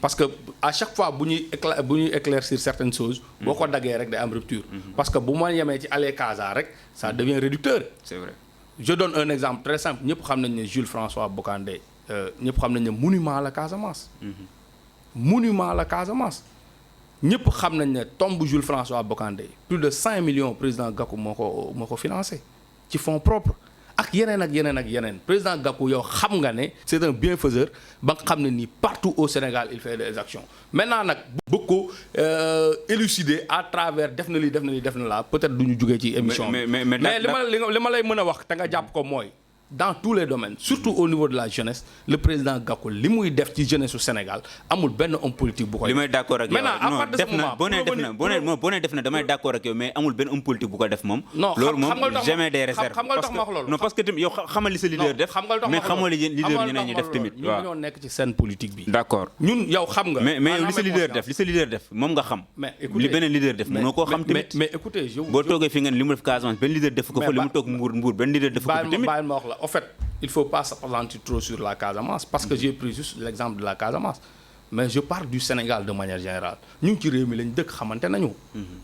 parce que à chaque fois bu ñuy éclaircir certaines choses. boo ko daggee rek day am rupture. parce que bu ma yemee ci Allez Casa rek ça devient réducteur. c'est vrai. je donne un exemple très simple ñëpp xam nañ ne Jules François Bocandé ñëpp xam nañ ne monument la Casamance. monument la Casamance ñëpp xam nañ ne tombe Jules François Bocandé plus de 5 millions président Gakou moo ko financé ci fonds propres ak yeneen président Gakou yow xam nga ne c'est un bienfaiseur ba nga xam ne nii partout au Sénégal il fait des actions maintenant nag bëgg ko élucider à travers def na laa peut-être du ñu jógee ci émission bi mais li ma lay mën a wax te nga jàpp ko mooy dans tous les domaines surtout au niveau de la jeunesse le président Gakou li muy def ci jeunesse su Sénégal amul benn homme politique bu koy. li may d'accord ak yow maintenant à partir de ce moment def na damay d'accord ak yow mais amul benn homme politique bu ko def moom. non loolu moom jamais des réserves. xam nga lu tax ma wax loolu. non parce que tamit yow xamal li sa leader def. mais xamoo li leader ñeneen ñi def tamit. waaw ñoo nekk ci scène politique bi. d'accord ñun yow xam nga. mais yow li sa leader def moom nga xam. mais écoutez li beneen leader def mënoo koo xam tamit. mais écoutez boo toogee fi nga li mu def Casamance benn leader def ko fa li mu toog Mbour benn leader def ko fi tamit. bàyyi ma wax la en fait il faut pas s'appesantir trop sur la Casamance parce que j'ai pris juste l'exemple de la Casamance mais je parle du Sénégal de manière générale ñu ngi ci réew mi lañ dëkk xamante nañu.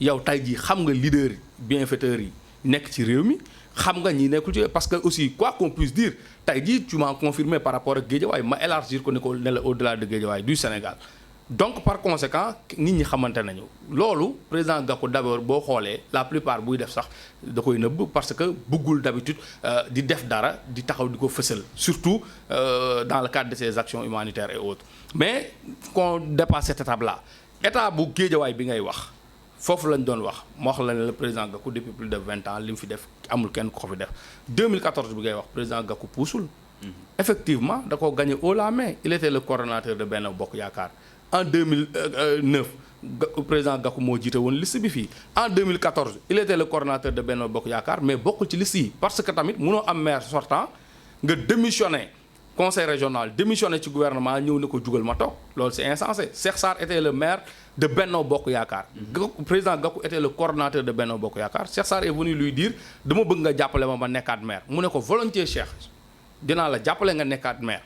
yow tey jii xam nga leader bienfaiteurs yi nekk ci réew mi xam nga ñi nekkul ci parce que aussi quoi qu'on puisse dire tey jii tu m'as confirmé par rapport ak Guédiawaye ma élargir ko ne ko ne la au-delà de Guédiawaye du Sénégal donc par conséquent nit ñi xamante nañu loolu président Gakou d'abord boo xoolee la plupart buy def sax da koy nëbb parce que bëggul d'habitude di def dara di taxaw di ko fësal surtout dans le cadre de ses actions humanitaires et autres mais qu'on dépasse cette étape là état bu Guédiawaye bi ngay wax foofu lañ doon wax moo wax la ne le président Gakou depuis plus de 20 ans li mu fi def amul kenn ko fi def 2014 bi ngay wax président Gakou puusul effectivement da ko gagné haut la main il était le coordonnateur de Benno Bokk Yaakaar en 2009 président Gakou moo jiite woon liste bi fii en 2014 il était le coordonnateur de Benno Bokk Yaakaar mais bokkul ci liste yi parce que tamit mënoo am maire sortant nga démissionné conseil régional démissionné ci gouvernement ñëw ne ko jugal ma toog loolu c'est insensé Cheikh Sarr était le maire de Benno Bokk Yaakaar président Gakou était le coordonnateur de Benno Bokk Yaakaar Cheikh Sarr est venu lui dire dama bëgg nga jàppale ma nekkaat maire mu ne ko volontiers Cheikh dinaa la jàppale nga nekkaat maire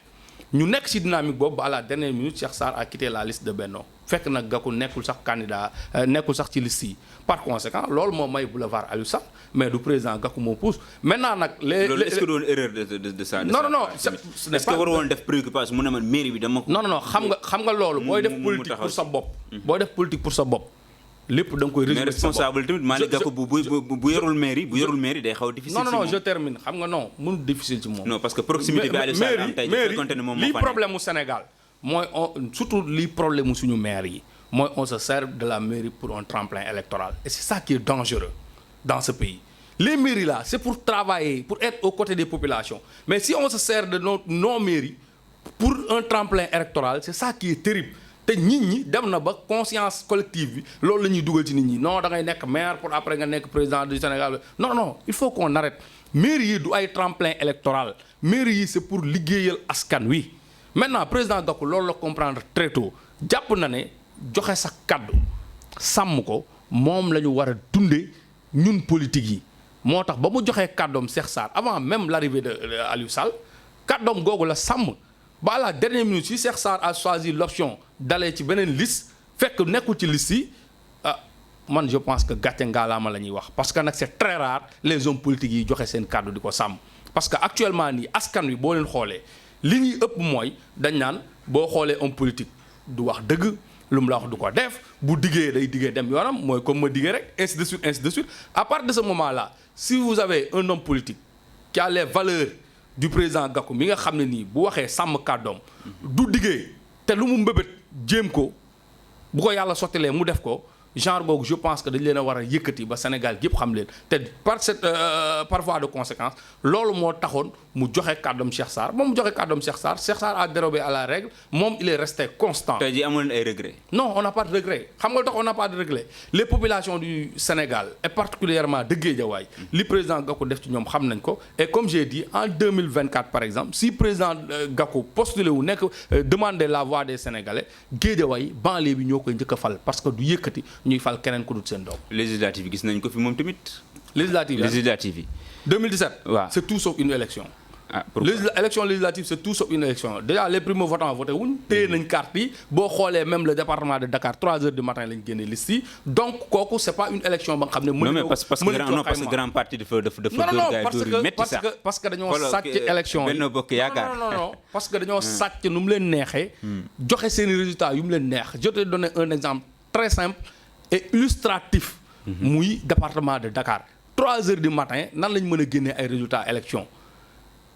ñu nekk ci dynamique boobu ba à la dernière minute Cheikh Sarr a quitté la liste de Benno fekk nag Gakou nekkul sax candidat nekkul sax ci liste yi par conséquent loolu moo may boulevard Aliou Sall mais du président Gakou moo pousse maintenant nag. loolu est-ce que doon erreur de ça. non est-ce que waroon def préoccupation mu ne man mairie bi dama. non xam nga loolu. booy def politique pour sa bopp. booy def politique pour sa bopp. lépp da nga koy résumer mais responsable tamit Malick Gakou bu yorul mairie day xaw difficile. non je termine xam nga non mënul difficile ci moom. non parce que proximité bi Aliou Sall am tey lii problème mu Sénégal mooy surtout lii problème mu suñu maire yi mooy on se sert de la mairie pour un tremplin électoral et c'est ça qui est dangereux dans ce pays. Les mairies là c'est pour travailler pour être aux côtés des populations mais si on se sert de nos mairies pour un tremplin électoral c'est ça qui est terrible. te nit ñi dem na ba conscience collective bi loolu la ñuy dugal ci nit ñi non da ngay nekk maire pour après nga nekk président du Sénégal non il faut qu'on arrête mairie yi du ay tremplin électoral mairie yi c'est pour liggéeyal askan wi maintenant président Gakou loolu la comprendre très tôt jàpp na ne joxe sa kaddu sàmm ko moom la ñu war a dundee ñun politique yi moo tax ba mu joxee kaddoom Cheikh Sarr avant même l'arrivée de Aliou Sall kaddoom googu la sàmm ba à la dernière minute si Cheikh Sarr a choisi l'option d'aller ci beneen liste fekk nekkul ci liste yi man je pense que gàcce ngaalaama la ñuy wax parce que nag c'est très rare les hommes politiques yi joxe seen kàddu di ko sàmm parce que actuellement nii askan wi boo leen xoolee li ñuy ëpp mooy dañ naan boo xoolee homme politique du wax dëgg lu mu la wax du ko def bu diggee day diggee dem yoonam mooy comme ma diggee rek ainsi de suite à partir de ce moment là si vous avez un homme politique qui a les valeurs du président Gakou mi nga xam ne nii bu waxee sàmm kàddoom du diggee te lu mu mbébét jéem ko bu ko yàlla sottilee mu def ko genre googu je pense que dañ leen a war a yëkkati ba Sénégal yëpp xam leen te par voie de conséquence loolu moo taxoon mu joxe kàddoom Cheikh Sarr moom mu joxe kàddoom Cheikh Sarr a dérobé à la règle moom il est resté constant. tey jii amoon ay regrets. non on n'a pas de regret xam nga tax on n'a pas de regret les populations du Sénégal et particulièrement de Guédiawaye li président Gakou def ci ñoom xam nañ ko et comme j'ai dit en 2024 par exemple si président Gakou postulé wu nekk demander la voix des Sénégalais Guédiawaye banlieue bi ñoo koy njëkk a fal parce que du yëkkati ñuy fal keneen ku dul seen doom. législative yi gis nañ ko fi moom tamit. législative yi 2017. waaw c'est tout sauf une élection. ah pourquoi élection législative c'est tout sauf une élection déjà les primo-votants voté wuñ téye nañ carte yi boo xoolee même le département de Dakar 3 heures du matin lañ génne liste yi donc kooku c'est pas une élection ba nga xam ne. non mais parce que grand parti dafa parce que dañoo sàcc élection yi Benno Bokk Yaakaar non parce que dañoo sàcc nu mu leen neexee. joxe seeni résultats yu mu leen neex je te donne un exemple très simple et illustratif. muy département de Dakar 3 heures du matin nan lañ mën a génnee ay résultats élection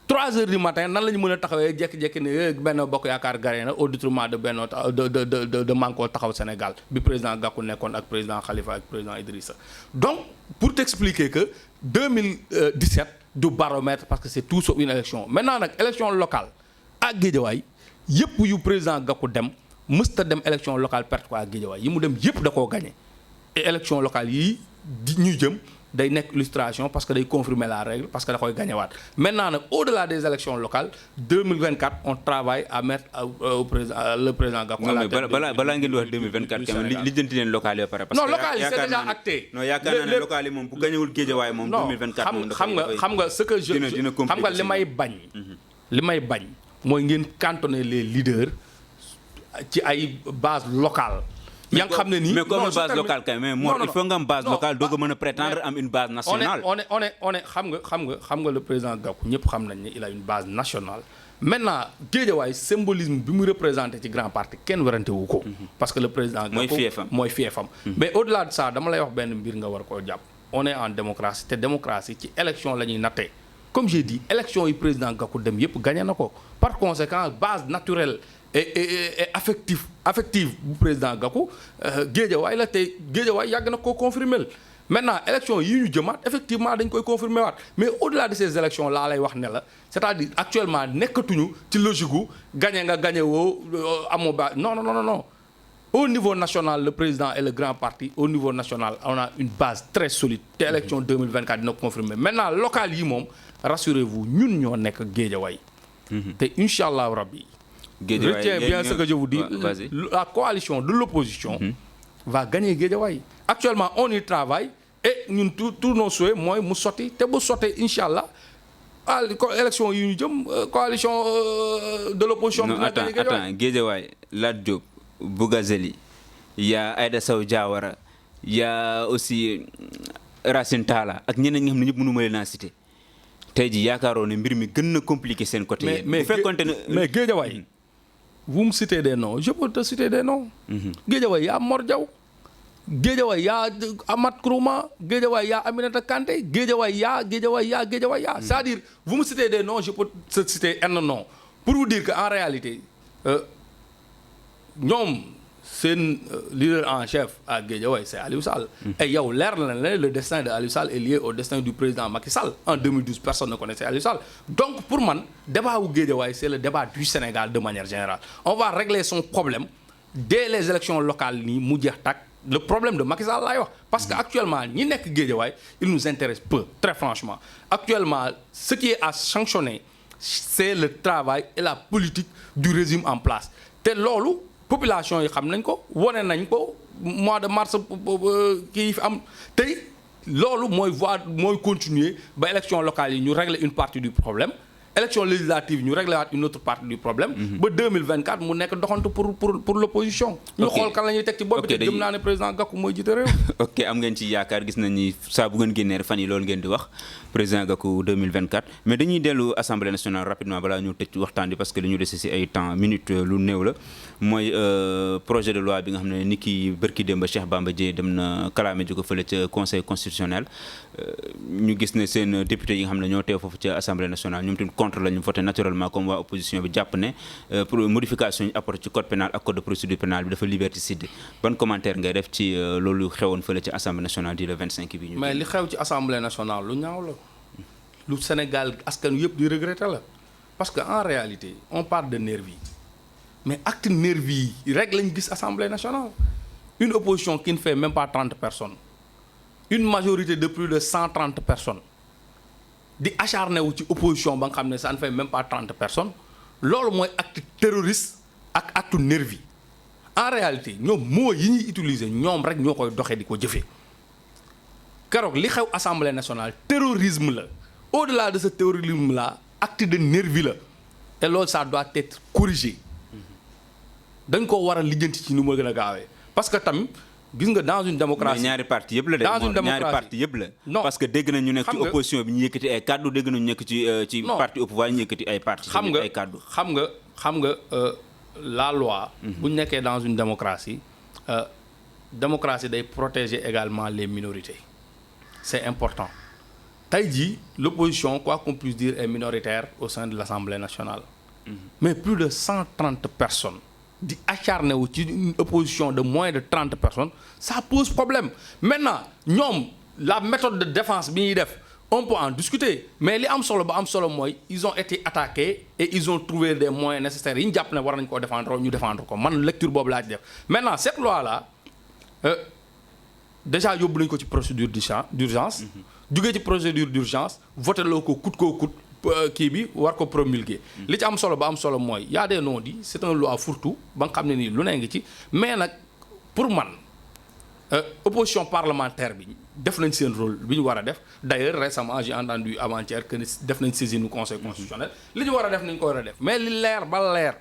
3 heures du matin nan la ñu mën a taxawee jékki-jékki ne Benno Bokk Yaakaar gagné na au détriment de Benno de Manko Taxawu Sénégal bi président Gakou nekkoon ak président Khalifa ak président Idrissa donc pour t'expliquer que 2017 du baromètre parce que c'est tout sauf une élection maintenant nag élection locale ak Guédiawaye yëpp yu président Gakou dem mësta dem élection locale perte ko ak Guédiawaye yi mu dem yëpp da koo gagné et élection locale yi ñu jëm day nekk illustration parce que day confirmer la règle parce que da koy gañewaat maintenant nag au-delà des élections locales 2024 on travaille à mettre au président le président Gakou. non mais balaa ngeen di wax 2024 quand même lijjanti leen locales yi pare. parce que non locales yi c'est déjà acté. non yaakaar naa ne locales yi moom bu gañewul Guédiawaye moom 2024 moom xam nga ce que je xam nga li may bañ mooy ngeen cantonner les leaders ci ay base locale. yaa ngi xam ne nii mais comme base locale kay mais Mor il faut nga am base locale doo ko mën a prétendre am une base nationale. on est xam nga le président Gakou ñëpp xam nañ ne il a une base nationale. maintenant Guédiawaye symbolisme bi mu représenté ci grand parti kenn werante wu ko. parce que le président Gakou mooy fiefam mais au-delà de ça dama lay wax benn mbir nga war koo jàpp. on est en démocratie te démocratie ci élection la ñuy nattee comme j'ai dit élection yi président Gakou dem yëpp gagné na ko par conséquent base naturelle. et affective bu président Gakou Guédiawaye la te Guédiawaye yàgg na koo confirmer maintenant élection yi ñu jëmaat effectivement dañ koy confirmer waat mais au-delà de ces élections laa lay wax ne la c'est-à-dire actuellement nekkatuñu ci logique gu gagné nga gagné woo amoo ba non au niveau national le président et le grand parti au niveau national on a une base très solide te élection 2024 dina ko confirmer maintenant local yi moom rassurez-vous ñun ñoo nekk Guédiawaye te incha allah rabbi retiens bien ce que je vous dis la coalition de l'opposition va gagner Guédiawaye actuellement on y travaille et ñun tous nos souhaits mooy mu sotti te bu sottee incha allah élection yi ñu jëm coalition de l'opposition. non attends Guédiawaye Lat Diop Bougazeli y a Aïda Sow Diawara y a aussi Racine Talla ak ñeneen ñi nga xam ne ñëpp mënu ma leen a citer tey jii yaakaaroo ne mbir mi gën na compliqué seen côté. mais mais Guédiawaye vous me citez des noms je peux te citer des noms. Guédiawaye y a Mor Diaw Guédiawaye y a Amath Kourouma Guédiawaye y a Aminata Kanté Guédiawaye y a c'est-à-dire vous me citez des noms je peux te citer un nom pour vous dire que en réalité ñoom seen leader en chef à Guédiawaye c'est Aliou Sall. et yow leer na ne le destin de Aliou Sall est lié au destin du président Macky Sall en 2012 personne ne connaissait Aliou Sall donc pour man débat wu Guédiawaye c'est le débat du Sénégal de manière générale on va régler son problème dès les élections locales nii mu jeex tàkk le problème de Macky Sall laay wax parce que actuellement ñi nekk Guédiawaye il nous intéresse peu très franchement actuellement ce qui est à sanctionner c'est le travail et la politique du régime en place te loolu population yi xam nañ ko wane nañ ko mois de mars kii fi am tey loolu mooy continuer ba élection locale yi ñu régler une partie du problème élection législative ñu régler waat une autre partie du problème ba 2024 mu nekk doxantu pour l'opposition ñu xool kan la ñuy teg ci bopp bi te gëm naa ne président Gakou mooy jiite réew. ok am ngeen ci yaakaar gis nañ ni saa bu ngeen génnee fan yi loolu ngeen di wax président Gakou 2024 mais dañuy dellu assemblée nationale rapidement balaa ñu tëj waxtaan bi parce que li ñu dese si ay temps minutes lu néew la mooy projet de loi bi nga xam ne ni ki bërki démb Cheikh Bamba Dièye dem na kalaame ji ko fële ca conseil constitutionnel ñu gis ne seen député yi nga xam ne ñoo teew foofu ca assemblée nationale ñoom tamit contre lañu voté naturellement comme waa opposition bi jàpp ne pour modification yi apporté ci code pénal ak code de procédure pénale bi dafa liberticide ban commentaire ngay def ci loolu xewoon fële ci assemblée nationale di le 25 bi ñu. mais li xew ci assemblée nationale lu ñaaw la lu Sénégal askan yëpp di regretter la parce que en réalité on parle de nervi mais acte nervi yi rek lañ gis assemblée nationale une opposition qui ne fait même pas 30 personnes une majorité de plus de 130 personnes di acharné wu ci opposition ba nga xam ne ça ne fait même pas 30 personnes loolu mooy acte terroriste ak acte nervi en réalité ñoom mots yi ñuy utiliser ñoom rek ñoo koy doxee di ko jëfee keroog li xew assemblée nationale terrorisme la au-delà de ce terrorisme là acte de nervi la et loolu ça doit être corrigé dañ ko war a lijjanti ci nu ma gën a gaawee parce que tamit gis nga dans une démocratie ñaari parti yëpp la de. dans une démocratie ñaari parti yëpp la. non parce que dégg nañ ñu nekk ci opposition bi ñu yëkkati ay kaddu dégg nañ ñu nekk ci parti au pouvoir ñu yëkkati ay parti ay kaddu. xam nga la loi. bu ñu nekkee dans une démocratie démocratie day protéger également les minorités c'est important tey jii l'opposition quoi qu'on puisse dire est minoritaire au sein de l'Assemblée nationale. Mais plus de 130 personnes. di acharné wu ci une opposition de moins de 30 personnes ça pose problème maintenant ñoom la méthode de défense bi ñuy def on peut en discuter mais li am solo ba am solo mooy ils ont été attaqués et ils ont trouvé des moyens nécessaires yi ñu jàpp ne war nañ koo défendre ñu défendre ko man lecture boobu laa ci def maintenant cette loi là déjà yóbbu nañu ko ci procédure d'urgence jugee ci procédure d'urgence voté loo ko coûte kii bi war ko promulguer li ci am solo ba am solo mooy y a des non-dits c'est un loi fourre-tout ba nga xam ne nii lu ne ngi ci mais nag pour man opposition parlementaire bi def nañ seen rôle bi ñu war a def d'ailleurs récemment j'ai entendu avant-hier que def nañ saisine conseil constitutionnel li ñu war a def nañ ko war a def mais li leer ba leer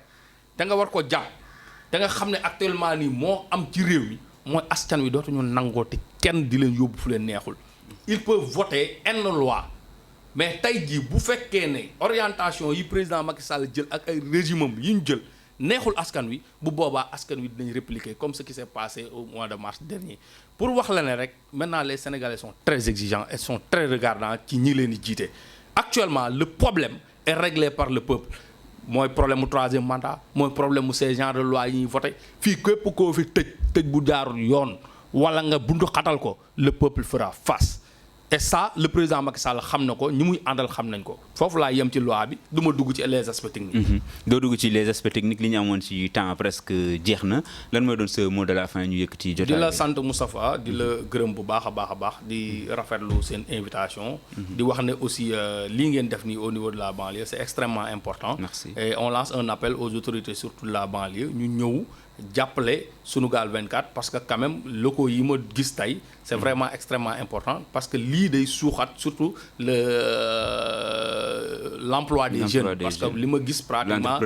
da nga war ko jàpp da nga xam ne actuellement nii moo am ci réew mi mooy askan wi dootuñu nangooti kenn di leen yóbbu fu leen neexul ils peuvent voter une loi mais tey jii bu fekkee ne orientation yi président Macky Sall jël ak ay régime am yi ñu jël neexul askan wi bu boobaa askan wi dinañ répliquer comme ce qui s'est passé au mois de mars dernier pour wax la ne rek maintenant les Sénégalais sont très exigeants et sont très regardants ci ñi leen di jiite actuellement le problème est réglé par le peuple mooy problème mu troisième mandat mooy problème mu ces genres de loi yi ñuy voté fii képp koo fi tëj bu jaarul yoon wala nga buntu xatal ko le peuple fera face et ça le président Macky Sall xam na ko ñi muy àndal xam nañ ko foofu laa yem ci loi bi du ma dugg ci les aspects techniques. doo dugg ci les aspects techniques li ñu amoon ci temps presque jeex na lan mooy doon sa mot de la fin ñu yëkkati jotaay bi. di la sant Moustapha di la gërëm bu baax a baax di rafetlu seen invitation. di wax ne aussi lii ngeen def nii au niveau de la banlieue c'est extrêmement important. Merci. Et on lance un appel aux autorités surtout de la banlieue ñu ñëw. jàppale Sunugal 24 parce que quand même locaux yi ma gis tey c'est vraiment extrêmement important parce que lii day suuxat surtout l'emploi des jeunes parce que li ma gis pratiquement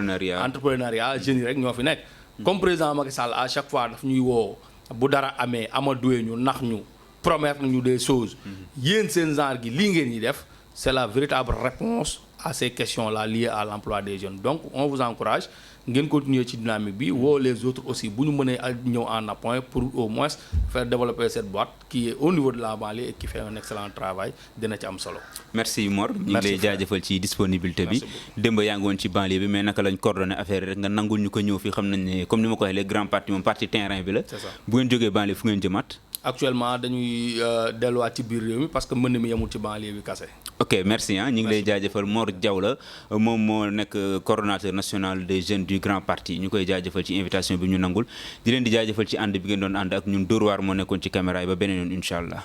entrepreneuriat jeunes yi rek ñoo fi nekk comme président Macky Sall à chaque fois daf ñuy woo bu dara amee amaduwee ñu nax ñu promettre ñu des choses yéen seen genre gi lii ngeen ñi def c'est la véritable réponse à ces questions-là liées à l'emploi des jeunes donc on vous encourage ngeen continuer ci dynamique bi woo les autres aussi bu ñu mënee ñëw en appoint pour au moins faire développer cette boîte qui est au niveau de la banlieue et qui fait un excellent travail dina ci am solo. merci Mor ñu ngi lay jaajëfal ci disponibilité bi démb yaa ngi woon ci banlieue bi mais naka lañ coordonné affaire yi rek nga nangul ñu ko ñëw fii xam nañ ne comme ni ma ko waxee les grands partis moom parti terrain bi la. c'est ça bu ngeen jógee banlieue fu ngeen jëmaat. actuellement dañuy delluwaat ci biir réew mi parce que mën na mi yemul ci banlieue bi kase. ok merci ñu ngi lay jaajëfal Mor Diaw la moom moo nekk coordonnateur national des jeunes du grand parti ñu koy jaajëfal ci invitation bi ñu nangul di leen di jaajëfal ci ànd bi ngeen doon ànd ak ñun Dóor waar moo nekkoon ci caméra yi ba beneen yoon incha allah.